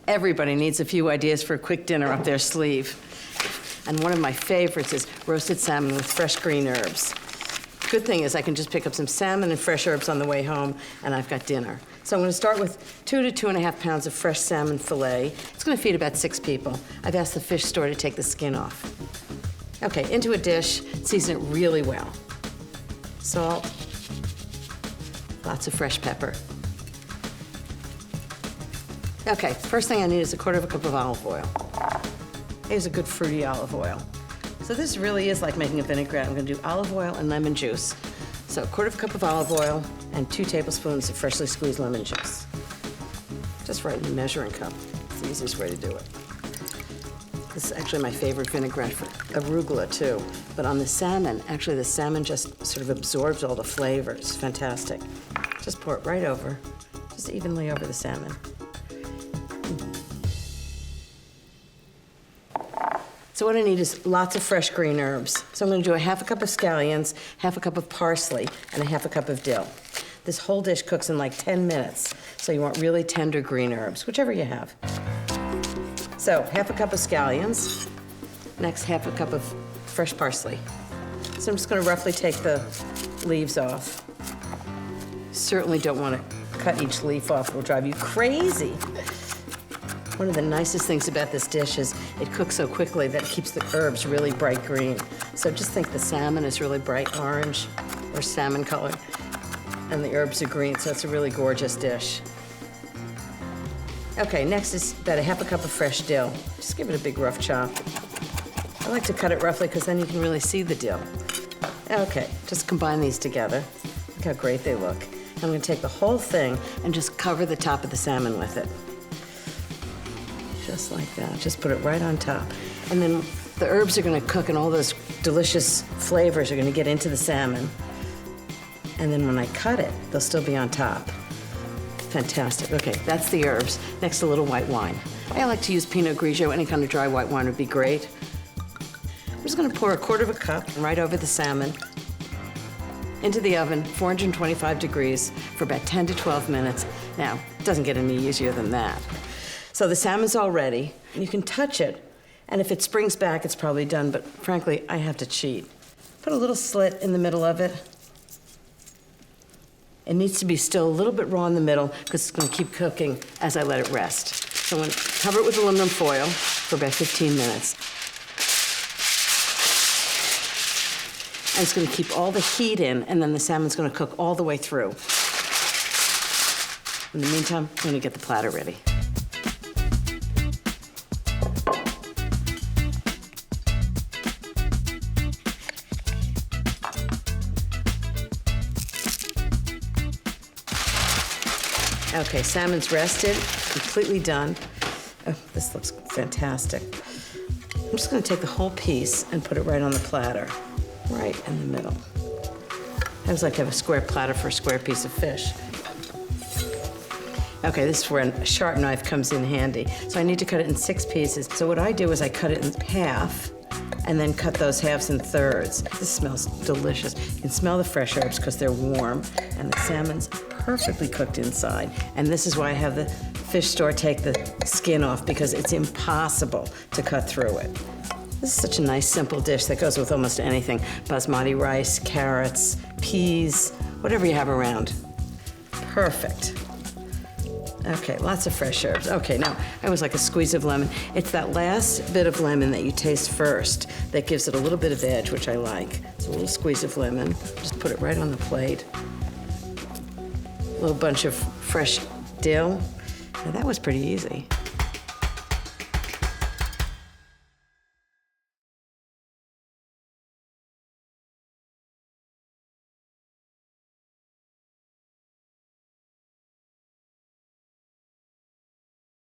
Everybody needs a few ideas for a quick dinner up their sleeve. And one of my favorites is roasted salmon with fresh green herbs. Good thing is I can just pick up some salmon and fresh herbs on the way home, and I've got dinner. So I'm going to start with 2 to 2.5 pounds of fresh salmon fillet. It's going to feed about 6 people. I've asked the fish store to take the skin off. Okay, into a dish, season it really well. Salt, lots of fresh pepper. Okay, first thing I need is 1/4 cup of olive oil. Here's a good fruity olive oil. So this really is like making a vinaigrette. I'm gonna do olive oil and lemon juice. So 1/4 cup of olive oil and 2 tablespoons of freshly squeezed lemon juice. Just right in the measuring cup. It's the easiest way to do it. This is actually my favorite vinaigrette for arugula too. But on the salmon, actually the salmon just sort of absorbs all the flavors. It's fantastic. Just pour it right over, just evenly over the salmon. So what I need is lots of fresh green herbs. So I'm gonna do 1/2 cup of scallions, 1/2 cup of parsley, and 1/2 cup of dill. This whole dish cooks in like 10 minutes. So you want really tender green herbs, whichever you have. So 1/2 cup of scallions, next 1/2 cup of fresh parsley. So I'm just gonna roughly take the leaves off. Certainly don't wanna cut each leaf off, it'll drive you crazy. One of the nicest things about this dish is it cooks so quickly that it keeps the herbs really bright green. So just think the salmon is really bright orange or salmon color, and the herbs are green, so it's a really gorgeous dish. Okay, next is about 1/2 cup of fresh dill. Just give it a big rough chop. I like to cut it roughly because then you can really see the dill. Okay, just combine these together. Look how great they look. I'm gonna take the whole thing and just cover the top of the salmon with it. Just like that, just put it right on top. And then the herbs are gonna cook and all those delicious flavors are gonna get into the salmon. And then when I cut it, they'll still be on top. Fantastic, okay, that's the herbs. Next, a little white wine. I like to use Pinot Grigio, any kind of dry white wine would be great. I'm just gonna pour 1/4 cup right over the salmon into the oven, 425 degrees for about 10 to 12 minutes. Now, it doesn't get any easier than that. So the salmon's all ready. You can touch it, and if it springs back, it's probably done, but frankly, I have to cheat. Put a little slit in the middle of it. It needs to be still a little bit raw in the middle because it's gonna keep cooking as I let it rest. So I'm gonna cover it with aluminum foil for about 15 minutes. And it's gonna keep all the heat in, and then the salmon's gonna cook all the way through. In the meantime, I'm gonna get the platter ready. Okay, salmon's rested, completely done. Oh, this looks fantastic. I'm just gonna take the whole piece and put it right on the platter, right in the middle. I always like to have a square platter for a square piece of fish. Okay, this is where a sharp knife comes in handy. So I need to cut it in 6 pieces. So what I do is I cut it in half and then cut those halves in thirds. This smells delicious. You can smell the fresh herbs because they're warm, and the salmon's perfectly cooked inside. And this is why I have the fish store take the skin off, because it's impossible to cut through it. This is such a nice, simple dish that goes with almost anything. Basmati rice, carrots, peas, whatever you have around. Perfect. Okay, lots of fresh herbs. Okay, now, I always like a squeeze of lemon. It's that last bit of lemon that you taste first that gives it a little bit of edge, which I like. So a little squeeze of lemon. Just put it right on the plate. A little bunch of fresh dill. Now, that was pretty easy.